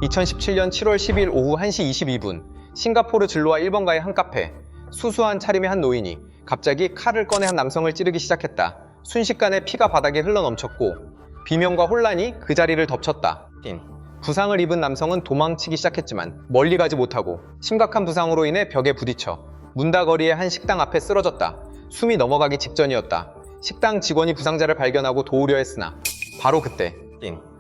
2017년 7월 10일 오후 1시 22분 싱가포르 진로아 1번가의 한 카페. 수수한 차림의 한 노인이 갑자기 칼을 꺼내 한 남성을 찌르기 시작했다. 순식간에 피가 바닥에 흘러넘쳤고 비명과 혼란이 그 자리를 덮쳤다. 부상을 입은 남성은 도망치기 시작했지만 멀리 가지 못하고 심각한 부상으로 인해 벽에 부딪혀 문다거리의 한 식당 앞에 쓰러졌다. 숨이 넘어가기 직전이었다. 식당 직원이 부상자를 발견하고 도우려 했으나 바로 그때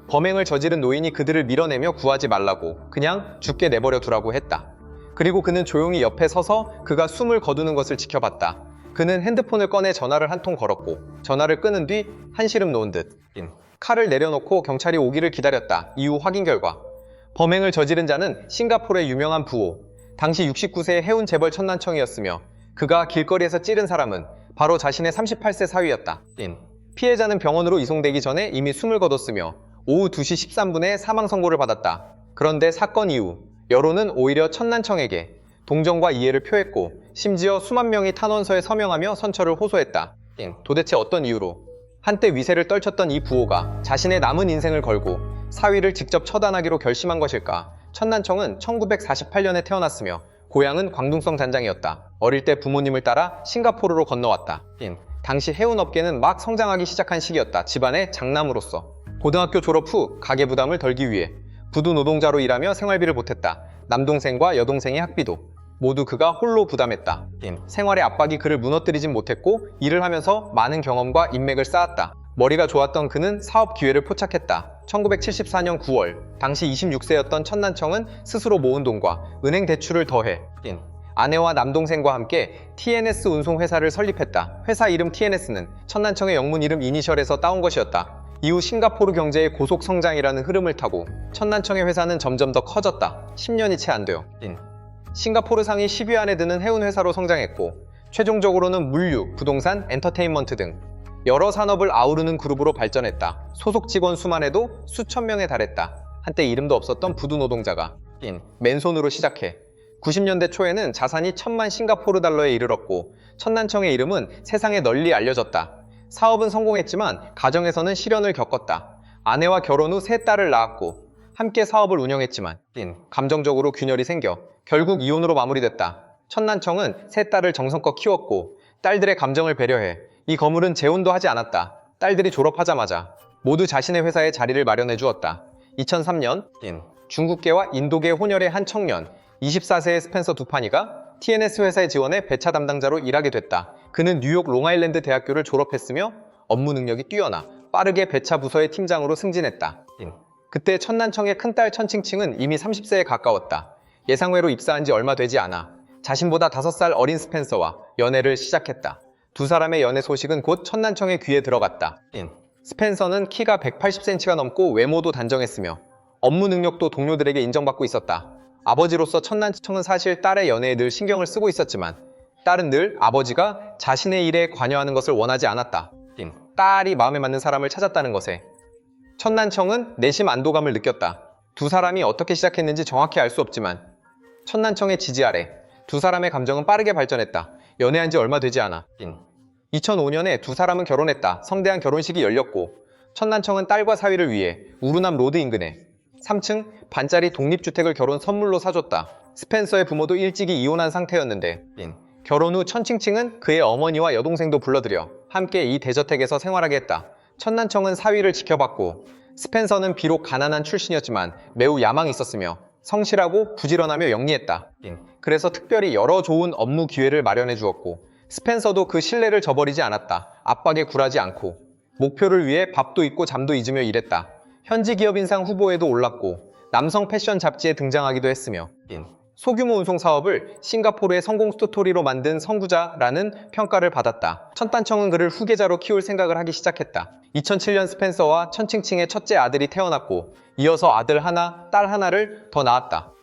범행을 저지른 노인이 그들을 밀어내며 구하지 말라고 그냥 죽게 내버려 두라고 했다. 그리고 그는 조용히 옆에 서서 그가 숨을 거두는 것을 지켜봤다. 그는 핸드폰을 꺼내 전화를 한 통 걸었고 전화를 끊은 뒤 한시름 놓은 듯 칼을 내려놓고 경찰이 오기를 기다렸다. 이후 확인 결과 범행을 저지른 자는 싱가포르의 유명한 부호, 당시 69세의 해운 재벌 천난청이었으며 그가 길거리에서 찌른 사람은 바로 자신의 38세 사위였다. 피해자는 병원으로 이송되기 전에 이미 숨을 거뒀으며 오후 2시 13분에 사망 선고를 받았다. 그런데 사건 이후 여론은 오히려 천난청에게 동정과 이해를 표했고 심지어 수만 명이 탄원서에 서명하며 선처를 호소했다. 도대체 어떤 이유로 한때 위세를 떨쳤던 이 부호가 자신의 남은 인생을 걸고 사위를 직접 처단하기로 결심한 것일까? 천난청은 1948년에 태어났으며 고향은 광둥성 잔장이었다. 어릴 때 부모님을 따라 싱가포르로 건너왔다. 당시 해운업계는 막 성장하기 시작한 시기였다. 집안의 장남으로서 고등학교 졸업 후 가계 부담을 덜기 위해 부두 노동자로 일하며 생활비를 보탰다. 남동생과 여동생의 학비도 모두 그가 홀로 부담했다. 생활의 압박이 그를 무너뜨리진 못했고 일을 하면서 많은 경험과 인맥을 쌓았다. 머리가 좋았던 그는 사업 기회를 포착했다. 1974년 9월 당시 26세였던 천난청은 스스로 모은 돈과 은행 대출을 더해 아내와 남동생과 함께 TNS 운송회사를 설립했다. 회사 이름 TNS는 천난청의 영문 이름 이니셜에서 따온 것이었다. 이후 싱가포르 경제의 고속 성장이라는 흐름을 타고 천난청의 회사는 점점 더 커졌다. 10년이 채 안 되어 싱가포르 상위 10위 안에 드는 해운회사로 성장했고 최종적으로는 물류, 부동산, 엔터테인먼트 등 여러 산업을 아우르는 그룹으로 발전했다. 소속 직원 수만 해도 수천 명에 달했다. 한때 이름도 없었던 부두 노동자가 맨손으로 시작해 90년대 초에는 자산이 1,000만 싱가포르 달러에 이르렀고 천난청의 이름은 세상에 널리 알려졌다. 사업은 성공했지만 가정에서는 시련을 겪었다. 아내와 결혼 후 세 딸을 낳았고 함께 사업을 운영했지만 감정적으로 균열이 생겨 결국 이혼으로 마무리됐다. 천난청은 세 딸을 정성껏 키웠고 딸들의 감정을 배려해 이 거물은 재혼도 하지 않았다. 딸들이 졸업하자마자 모두 자신의 회사에 자리를 마련해 주었다. 2003년 중국계와 인도계 혼혈의 한 청년 24세의 스펜서 두파니가 TNS 회사에 지원해 배차 담당자로 일하게 됐다. 그는 뉴욕 롱아일랜드 대학교를 졸업했으며 업무 능력이 뛰어나 빠르게 배차 부서의 팀장으로 승진했다. 그때 천난청의 큰딸 천칭칭은 이미 30세에 가까웠다. 예상외로 입사한 지 얼마 되지 않아 자신보다 5살 어린 스펜서와 연애를 시작했다. 두 사람의 연애 소식은 곧 천난청의 귀에 들어갔다. 스펜서는 키가 180cm가 넘고 외모도 단정했으며 업무 능력도 동료들에게 인정받고 있었다. 아버지로서 천난청은 사실 딸의 연애에 늘 신경을 쓰고 있었지만 딸은 늘 아버지가 자신의 일에 관여하는 것을 원하지 않았다. 딸이 마음에 맞는 사람을 찾았다는 것에 천난청은 내심 안도감을 느꼈다. 두 사람이 어떻게 시작했는지 정확히 알 수 없지만 천난청의 지지 아래 두 사람의 감정은 빠르게 발전했다. 연애한 지 얼마 되지 않아 2005년에 두 사람은 결혼했다. 성대한 결혼식이 열렸고 천난청은 딸과 사위를 위해 우루남 로드 인근에 3층 반짜리 독립주택을 결혼 선물로 사줬다. 스펜서의 부모도 일찍이 이혼한 상태였는데 결혼 후 천칭칭은 그의 어머니와 여동생도 불러들여 함께 이 대저택에서 생활하게 했다. 천난청은 사위를 지켜봤고 스펜서는 비록 가난한 출신이었지만 매우 야망이 있었으며 성실하고 부지런하며 영리했다. 그래서 특별히 여러 좋은 업무 기회를 마련해 주었고 스펜서도 그 신뢰를 저버리지 않았다. 압박에 굴하지 않고 목표를 위해 밥도 잊고 잠도 잊으며 일했다. 현지 기업인상 후보에도 올랐고 남성 패션 잡지에 등장하기도 했으며 소규모 운송 사업을 싱가포르의 성공 스토리로 만든 선구자라는 평가를 받았다. 천난청은 그를 후계자로 키울 생각을 하기 시작했다. 2007년 스펜서와 천칭칭의 첫째 아들이 태어났고 이어서 아들 하나, 딸 하나를 더 낳았다.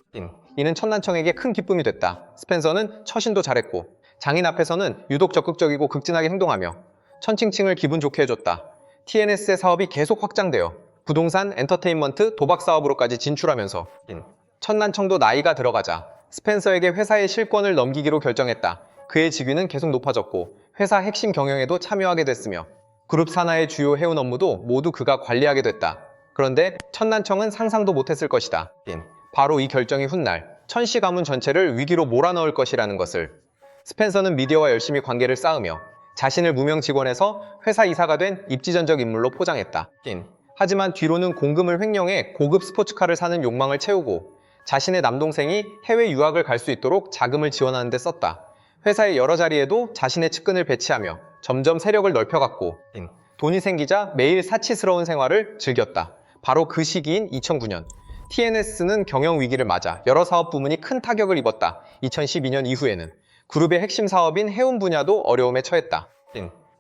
이는 천난청에게 큰 기쁨이 됐다. 스펜서는 처신도 잘했고 장인 앞에서는 유독 적극적이고 극진하게 행동하며 천칭칭을 기분 좋게 해줬다. TNS의 사업이 계속 확장되어 부동산, 엔터테인먼트, 도박 사업으로까지 진출하면서 천난청도 나이가 들어가자 스펜서에게 회사의 실권을 넘기기로 결정했다. 그의 직위는 계속 높아졌고 회사 핵심 경영에도 참여하게 됐으며 그룹 산하의 주요 해운 업무도 모두 그가 관리하게 됐다. 그런데 천난청은 상상도 못했을 것이다. 바로 이 결정이 훗날 천씨 가문 전체를 위기로 몰아넣을 것이라는 것을. 스펜서는 미디어와 열심히 관계를 쌓으며 자신을 무명 직원에서 회사 이사가 된 입지전적 인물로 포장했다. 하지만 뒤로는 공금을 횡령해 고급 스포츠카를 사는 욕망을 채우고 자신의 남동생이 해외 유학을 갈 수 있도록 자금을 지원하는 데 썼다. 회사의 여러 자리에도 자신의 측근을 배치하며 점점 세력을 넓혀갔고 돈이 생기자 매일 사치스러운 생활을 즐겼다. 바로 그 시기인 2009년 TNS는 경영 위기를 맞아 여러 사업 부문이 큰 타격을 입었다. 2012년 이후에는 그룹의 핵심 사업인 해운 분야도 어려움에 처했다.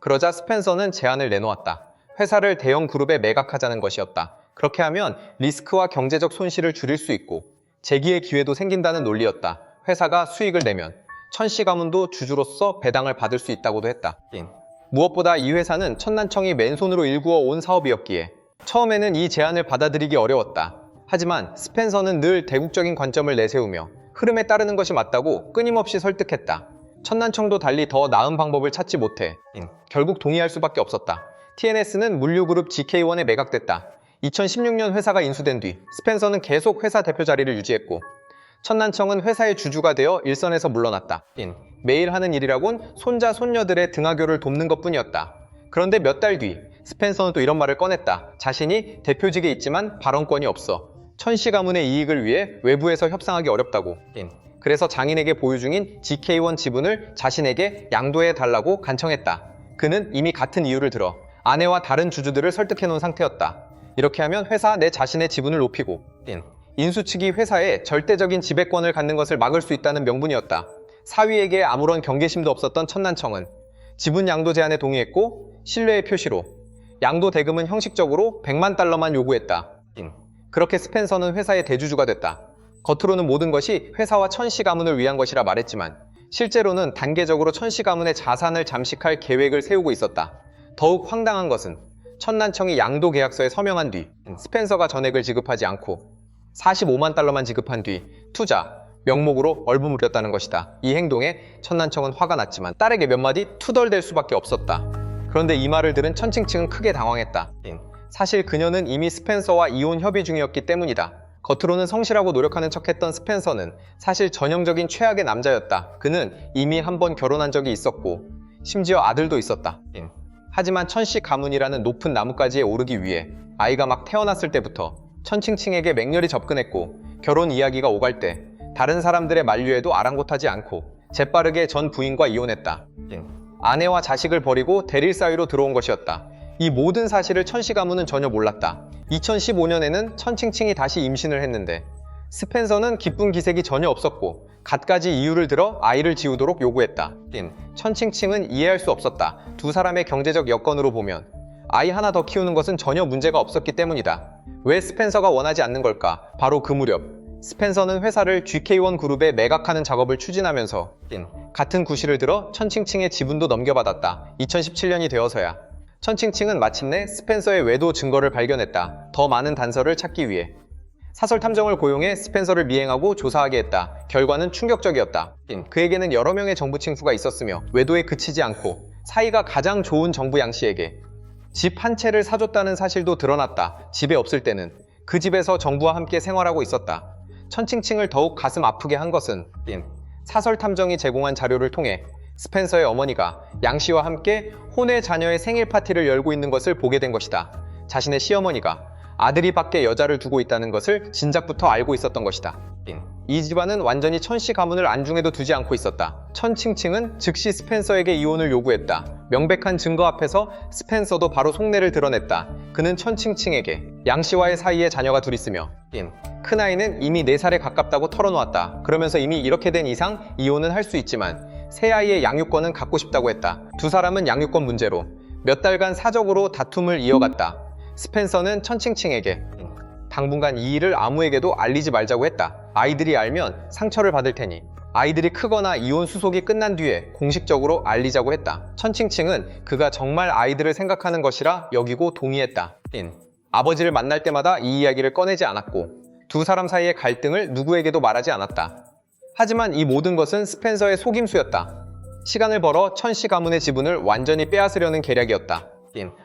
그러자 스펜서는 제안을 내놓았다. 회사를 대형 그룹에 매각하자는 것이었다. 그렇게 하면 리스크와 경제적 손실을 줄일 수 있고 재기의 기회도 생긴다는 논리였다. 회사가 수익을 내면 천씨 가문도 주주로서 배당을 받을 수 있다고도 했다. 무엇보다 이 회사는 천난청이 맨손으로 일구어 온 사업이었기에 처음에는 이 제안을 받아들이기 어려웠다. 하지만 스펜서는 늘 대국적인 관점을 내세우며 흐름에 따르는 것이 맞다고 끊임없이 설득했다. 천난청도 달리 더 나은 방법을 찾지 못해 결국 동의할 수밖에 없었다. TNS는 물류그룹 GK1에 매각됐다. 2016년 회사가 인수된 뒤 스펜서는 계속 회사 대표 자리를 유지했고 천난청은 회사의 주주가 되어 일선에서 물러났다. 매일 하는 일이라곤 손자 손녀들의 등하교를 돕는 것뿐이었다. 그런데 몇 달 뒤 스펜서는 또 이런 말을 꺼냈다. 자신이 대표직에 있지만 발언권이 없어 천씨 가문의 이익을 위해 외부에서 협상하기 어렵다고. 그래서 장인에게 보유 중인 GK1 지분을 자신에게 양도해달라고 간청했다. 그는 이미 같은 이유를 들어 아내와 다른 주주들을 설득해놓은 상태였다. 이렇게 하면 회사 내 자신의 지분을 높이고 인수 측이 회사에 절대적인 지배권을 갖는 것을 막을 수 있다는 명분이었다. 사위에게 아무런 경계심도 없었던 천난청은 지분 양도 제안에 동의했고 신뢰의 표시로 양도 대금은 형식적으로 100만 달러만 요구했다. 그렇게 스펜서는 회사의 대주주가 됐다. 겉으로는 모든 것이 회사와 천씨 가문을 위한 것이라 말했지만 실제로는 단계적으로 천씨 가문의 자산을 잠식할 계획을 세우고 있었다. 더욱 황당한 것은 천난청이 양도 계약서에 서명한 뒤 스펜서가 전액을 지급하지 않고 45만 달러만 지급한 뒤 투자, 명목으로 얼버무렸다는 것이다. 이 행동에 천난청은 화가 났지만 딸에게 몇 마디 투덜댈 수밖에 없었다. 그런데 이 말을 들은 천칭칭은 크게 당황했다. 사실 그녀는 이미 스펜서와 이혼 협의 중이었기 때문이다. 겉으로는 성실하고 노력하는 척했던 스펜서는 사실 전형적인 최악의 남자였다. 그는 이미 한 번 결혼한 적이 있었고 심지어 아들도 있었다. 하지만 천씨 가문이라는 높은 나뭇가지에 오르기 위해 아이가 막 태어났을 때부터 천칭칭에게 맹렬히 접근했고 결혼 이야기가 오갈 때 다른 사람들의 만류에도 아랑곳하지 않고 재빠르게 전 부인과 이혼했다. 아내와 자식을 버리고 대릴 사위로 들어온 것이었다. 이 모든 사실을 천씨 가문은 전혀 몰랐다. 2015년에는 천칭칭이 다시 임신을 했는데 스펜서는 기쁜 기색이 전혀 없었고 갖가지 이유를 들어 아이를 지우도록 요구했다. 천칭칭은 이해할 수 없었다. 두 사람의 경제적 여건으로 보면 아이 하나 더 키우는 것은 전혀 문제가 없었기 때문이다. 왜 스펜서가 원하지 않는 걸까? 바로 그 무렵 스펜서는 회사를 GK1 그룹에 매각하는 작업을 추진하면서 같은 구실을 들어 천칭칭의 지분도 넘겨받았다. 2017년이 되어서야 천칭칭은 마침내 스펜서의 외도 증거를 발견했다. 더 많은 단서를 찾기 위해 사설 탐정을 고용해 스펜서를 미행하고 조사하게 했다. 결과는 충격적이었다. 그에게는 여러 명의 정부 칭수가 있었으며 외도에 그치지 않고 사이가 가장 좋은 정부 양씨에게 집 한 채를 사줬다는 사실도 드러났다. 집에 없을 때는 그 집에서 정부와 함께 생활하고 있었다. 천칭칭을 더욱 가슴 아프게 한 것은 사설 탐정이 제공한 자료를 통해 스펜서의 어머니가 양 씨와 함께 혼외 자녀의 생일 파티를 열고 있는 것을 보게 된 것이다. 자신의 시어머니가 아들이 밖에 여자를 두고 있다는 것을 진작부터 알고 있었던 것이다. 이 집안은 완전히 천씨 가문을 안중에도 두지 않고 있었다. 천칭칭은 즉시 스펜서에게 이혼을 요구했다. 명백한 증거 앞에서 스펜서도 바로 속내를 드러냈다. 그는 천칭칭에게 양 씨와의 사이에 자녀가 둘 있으며 큰아이는 이미 4살에 가깝다고 털어놓았다. 그러면서 이미 이렇게 된 이상 이혼은 할 수 있지만 새아이의 양육권은 갖고 싶다고 했다. 두 사람은 양육권 문제로 몇 달간 사적으로 다툼을 이어갔다. 스펜서는 천칭칭에게 당분간 이 일을 아무에게도 알리지 말자고 했다. 아이들이 알면 상처를 받을 테니 아이들이 크거나 이혼 수속이 끝난 뒤에 공식적으로 알리자고 했다. 천칭칭은 그가 정말 아이들을 생각하는 것이라 여기고 동의했다. 아버지를 만날 때마다 이 이야기를 꺼내지 않았고 두 사람 사이의 갈등을 누구에게도 말하지 않았다. 하지만 이 모든 것은 스펜서의 속임수였다. 시간을 벌어 천씨 가문의 지분을 완전히 빼앗으려는 계략이었다.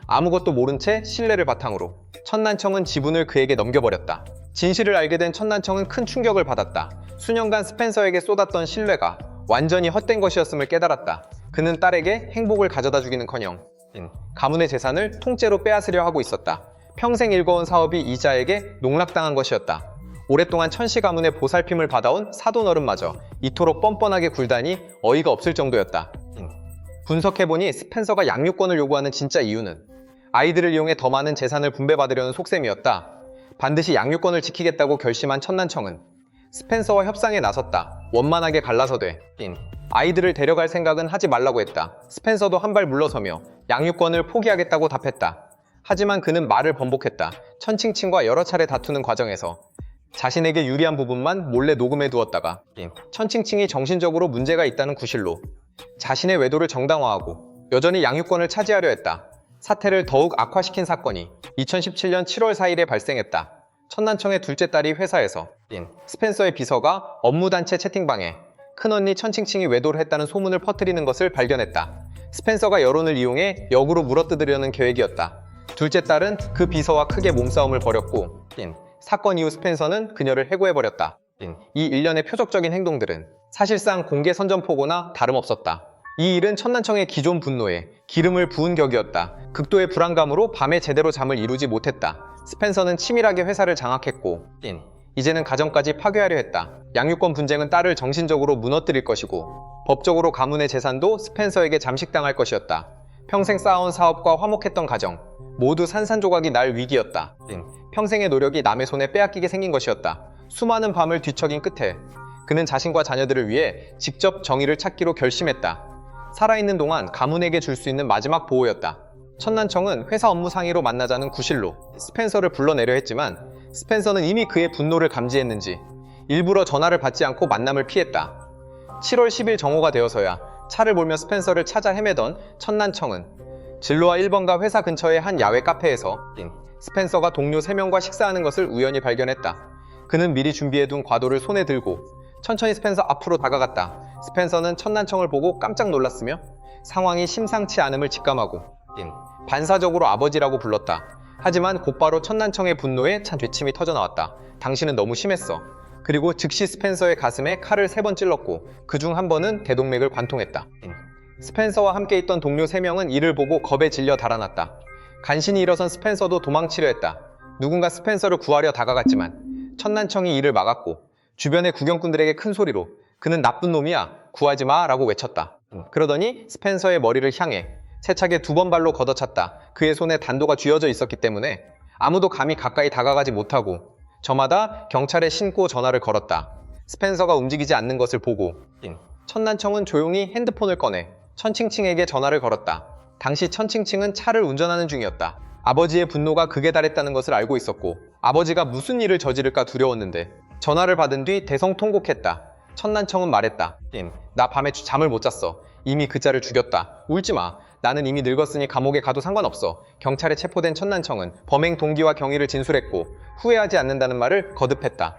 아무것도 모른 채 신뢰를 바탕으로 천난청은 지분을 그에게 넘겨버렸다. 진실을 알게 된 천난청은 큰 충격을 받았다. 수년간 스펜서에게 쏟았던 신뢰가 완전히 헛된 것이었음을 깨달았다. 그는 딸에게 행복을 가져다 주기는커녕 가문의 재산을 통째로 빼앗으려 하고 있었다. 평생 일궈온 사업이 이자에게 농락당한 것이었다. 오랫동안 천씨 가문의 보살핌을 받아온 사돈어른마저 이토록 뻔뻔하게 굴다니 어이가 없을 정도였다. 분석해보니 스펜서가 양육권을 요구하는 진짜 이유는 아이들을 이용해 더 많은 재산을 분배받으려는 속셈이었다. 반드시 양육권을 지키겠다고 결심한 천난청은 스펜서와 협상에 나섰다. 원만하게 갈라서되 아이들을 데려갈 생각은 하지 말라고 했다. 스펜서도 한 발 물러서며 양육권을 포기하겠다고 답했다. 하지만 그는 말을 번복했다. 천칭칭과 여러 차례 다투는 과정에서 자신에게 유리한 부분만 몰래 녹음해 두었다가 천칭칭이 정신적으로 문제가 있다는 구실로 자신의 외도를 정당화하고 여전히 양육권을 차지하려 했다. 사태를 더욱 악화시킨 사건이 2017년 7월 4일에 발생했다. 천난청의 둘째 딸이 회사에서 스펜서의 비서가 업무단체 채팅방에 큰언니 천칭칭이 외도를 했다는 소문을 퍼뜨리는 것을 발견했다. 스펜서가 여론을 이용해 역으로 물어뜯으려는 계획이었다. 둘째 딸은 그 비서와 크게 몸싸움을 벌였고 사건 이후 스펜서는 그녀를 해고해버렸다. 이 일련의 표적적인 행동들은 사실상 공개 선전포고나 다름없었다. 이 일은 천난청의 기존 분노에 기름을 부은 격이었다. 극도의 불안감으로 밤에 제대로 잠을 이루지 못했다. 스펜서는 치밀하게 회사를 장악했고 이제는 가정까지 파괴하려 했다. 양육권 분쟁은 딸을 정신적으로 무너뜨릴 것이고 법적으로 가문의 재산도 스펜서에게 잠식당할 것이었다. 평생 쌓아온 사업과 화목했던 가정 모두 산산조각이 날 위기였다. 평생의 노력이 남의 손에 빼앗기게 생긴 것이었다. 수많은 밤을 뒤척인 끝에 그는 자신과 자녀들을 위해 직접 정의를 찾기로 결심했다. 살아있는 동안 가문에게 줄 수 있는 마지막 보호였다. 천난청은 회사 업무 상의로 만나자는 구실로 스펜서를 불러내려 했지만 스펜서는 이미 그의 분노를 감지했는지 일부러 전화를 받지 않고 만남을 피했다. 7월 10일 정오가 되어서야 차를 몰며 스펜서를 찾아 헤매던 천난청은 진로와 1번가 회사 근처의 한 야외 카페에서 스펜서가 동료 3명과 식사하는 것을 우연히 발견했다. 그는 미리 준비해둔 과도를 손에 들고 천천히 스펜서 앞으로 다가갔다. 스펜서는 천난청을 보고 깜짝 놀랐으며 상황이 심상치 않음을 직감하고 반사적으로 아버지라고 불렀다. 하지만 곧바로 천난청의 분노에 찬 되침이 터져나왔다. 당신은 너무 심했어. 그리고 즉시 스펜서의 가슴에 칼을 3번 찔렀고 그중 한 번은 대동맥을 관통했다. 스펜서와 함께 있던 동료 3명은 이를 보고 겁에 질려 달아났다. 간신히 일어선 스펜서도 도망치려 했다. 누군가 스펜서를 구하려 다가갔지만 천난청이 이를 막았고 주변의 구경꾼들에게 큰 소리로 그는 나쁜 놈이야, 구하지 마 라고 외쳤다. 그러더니 스펜서의 머리를 향해 세차게 2번 발로 걷어찼다. 그의 손에 단도가 쥐어져 있었기 때문에 아무도 감히 가까이 다가가지 못하고 저마다 경찰에 신고 전화를 걸었다. 스펜서가 움직이지 않는 것을 보고 천난청은 조용히 핸드폰을 꺼내 천칭칭에게 전화를 걸었다. 당시 천칭칭은 차를 운전하는 중이었다. 아버지의 분노가 극에 달했다는 것을 알고 있었고 아버지가 무슨 일을 저지를까 두려웠는데 전화를 받은 뒤 대성통곡했다. 천난청은 말했다. 나 밤에 잠을 못 잤어. 이미 그 짤을 죽였다. 울지 마. 나는 이미 늙었으니 감옥에 가도 상관없어. 경찰에 체포된 천난청은 범행 동기와 경위를 진술했고 후회하지 않는다는 말을 거듭했다.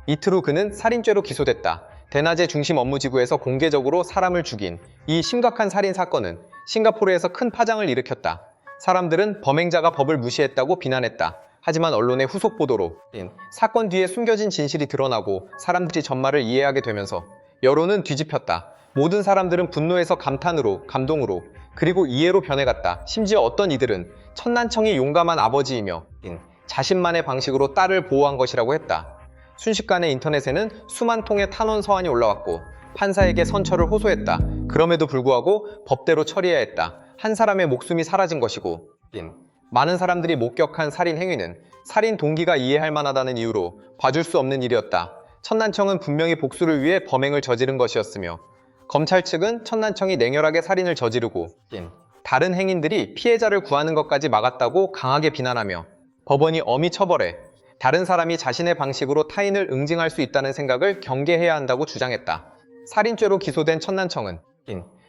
이틀 후 그는 살인죄로 기소됐다. 대낮에 중심 업무지구에서 공개적으로 사람을 죽인 이 심각한 살인 사건은 싱가포르에서 큰 파장을 일으켰다. 사람들은 범행자가 법을 무시했다고 비난했다. 하지만 언론의 후속 보도로 사건 뒤에 숨겨진 진실이 드러나고 사람들이 전말을 이해하게 되면서 여론은 뒤집혔다. 모든 사람들은 분노에서 감탄으로, 감동으로, 그리고 이해로 변해갔다. 심지어 어떤 이들은 천난청이 용감한 아버지이며 자신만의 방식으로 딸을 보호한 것이라고 했다. 순식간에 인터넷에는 수만 통의 탄원 서한이 올라왔고 판사에게 선처를 호소했다. 그럼에도 불구하고 법대로 처리해야 했다. 한 사람의 목숨이 사라진 것이고 많은 사람들이 목격한 살인 행위는 살인 동기가 이해할 만하다는 이유로 봐줄 수 없는 일이었다. 천난청은 분명히 복수를 위해 범행을 저지른 것이었으며 검찰 측은 천난청이 냉혈하게 살인을 저지르고 다른 행인들이 피해자를 구하는 것까지 막았다고 강하게 비난하며 법원이 엄히 처벌해 다른 사람이 자신의 방식으로 타인을 응징할 수 있다는 생각을 경계해야 한다고 주장했다. 살인죄로 기소된 천난청은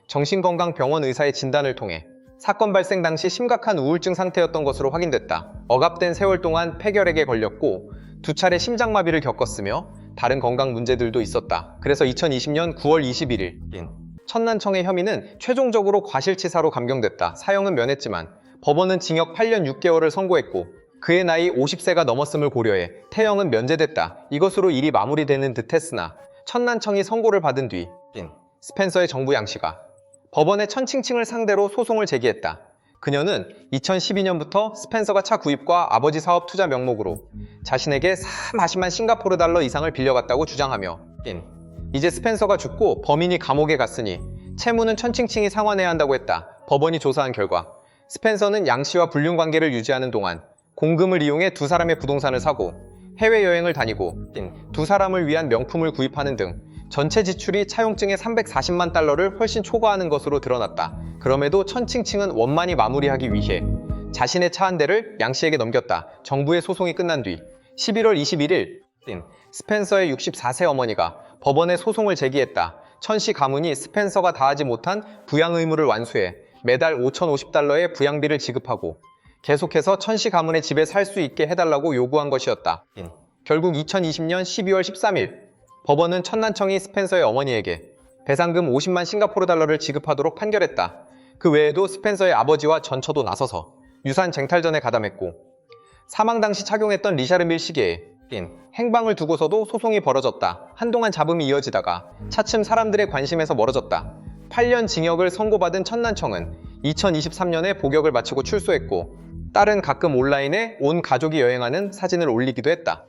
정신건강병원 의사의 진단을 통해 사건 발생 당시 심각한 우울증 상태였던 것으로 확인됐다. 억압된 세월 동안 폐결핵에 걸렸고 2차례 심장마비를 겪었으며 다른 건강 문제들도 있었다. 그래서 2020년 9월 21일 천난청의 혐의는 최종적으로 과실치사로 감경됐다. 사형은 면했지만 법원은 징역 8년 6개월을 선고했고 그의 나이 50세가 넘었음을 고려해 태형은 면제됐다. 이것으로 일이 마무리되는 듯했으나 천난청이 선고를 받은 뒤 스펜서의 정부 양씨가 법원의 천칭칭을 상대로 소송을 제기했다. 그녀는 2012년부터 스펜서가 차 구입과 아버지 사업 투자 명목으로 자신에게 40만 싱가포르 달러 이상을 빌려갔다고 주장하며 이제 스펜서가 죽고 범인이 감옥에 갔으니 채무는 천칭칭이 상환해야 한다고 했다. 법원이 조사한 결과 스펜서는 양 씨와 불륜 관계를 유지하는 동안 공금을 이용해 두 사람의 부동산을 사고 해외여행을 다니고 두 사람을 위한 명품을 구입하는 등 전체 지출이 차용증의 340만 달러를 훨씬 초과하는 것으로 드러났다. 그럼에도 천칭칭은 원만히 마무리하기 위해 자신의 차 한 대를 양 씨에게 넘겼다. 정부의 소송이 끝난 뒤 11월 21일 스펜서의 64세 어머니가 법원에 소송을 제기했다. 천 씨 가문이 스펜서가 다하지 못한 부양 의무를 완수해 매달 5,050달러의 부양비를 지급하고 계속해서 천 씨 가문의 집에 살 수 있게 해달라고 요구한 것이었다. 결국 2020년 12월 13일 법원은 천난청이 스펜서의 어머니에게 배상금 50만 싱가포르 달러를 지급하도록 판결했다. 그 외에도 스펜서의 아버지와 전처도 나서서 유산 쟁탈전에 가담했고 사망 당시 착용했던 리샤르밀 시계에 행방을 두고서도 소송이 벌어졌다. 한동안 잡음이 이어지다가 차츰 사람들의 관심에서 멀어졌다. 8년 징역을 선고받은 천난청은 2023년에 복역을 마치고 출소했고 딸은 가끔 온라인에 온 가족이 여행하는 사진을 올리기도 했다.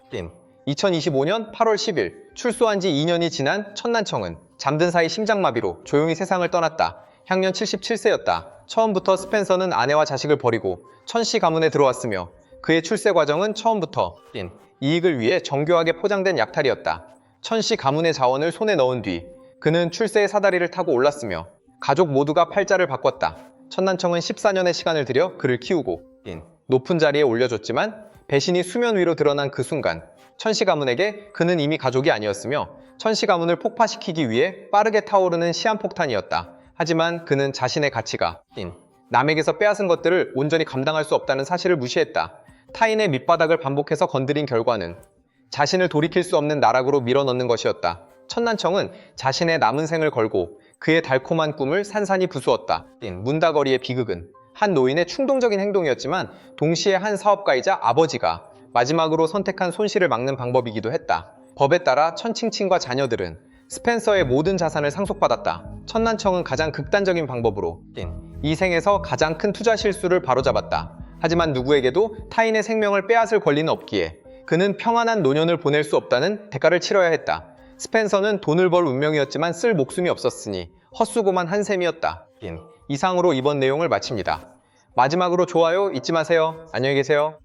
2025년 8월 10일 출소한 지 2년이 지난 천난청은 잠든 사이 심장마비로 조용히 세상을 떠났다. 향년 77세였다. 처음부터 스펜서는 아내와 자식을 버리고 천 씨 가문에 들어왔으며 그의 출세 과정은 처음부터 이익을 위해 정교하게 포장된 약탈이었다. 천 씨 가문의 자원을 손에 넣은 뒤 그는 출세의 사다리를 타고 올랐으며 가족 모두가 팔자를 바꿨다. 천난청은 14년의 시간을 들여 그를 키우고 높은 자리에 올려줬지만 배신이 수면 위로 드러난 그 순간 천 씨 가문에게 그는 이미 가족이 아니었으며 천 씨 가문을 폭파시키기 위해 빠르게 타오르는 시한폭탄이었다. 하지만 그는 자신의 가치가 남에게서 빼앗은 것들을 온전히 감당할 수 없다는 사실을 무시했다. 타인의 밑바닥을 반복해서 건드린 결과는 자신을 돌이킬 수 없는 나락으로 밀어넣는 것이었다. 천난청은 자신의 남은 생을 걸고 그의 달콤한 꿈을 산산이 부수었다. 문다거리의 비극은 한 노인의 충동적인 행동이었지만 동시에 한 사업가이자 아버지가 마지막으로 선택한 손실을 막는 방법이기도 했다. 법에 따라 천칭칭과 자녀들은 스펜서의 모든 자산을 상속받았다. 천난청은 가장 극단적인 방법으로 이 생에서 가장 큰 투자 실수를 바로잡았다. 하지만 누구에게도 타인의 생명을 빼앗을 권리는 없기에 그는 평안한 노년을 보낼 수 없다는 대가를 치러야 했다. 스펜서는 돈을 벌 운명이었지만 쓸 목숨이 없었으니 헛수고만 한 셈이었다. 이상으로 이번 내용을 마칩니다. 마지막으로 좋아요 잊지 마세요. 안녕히 계세요.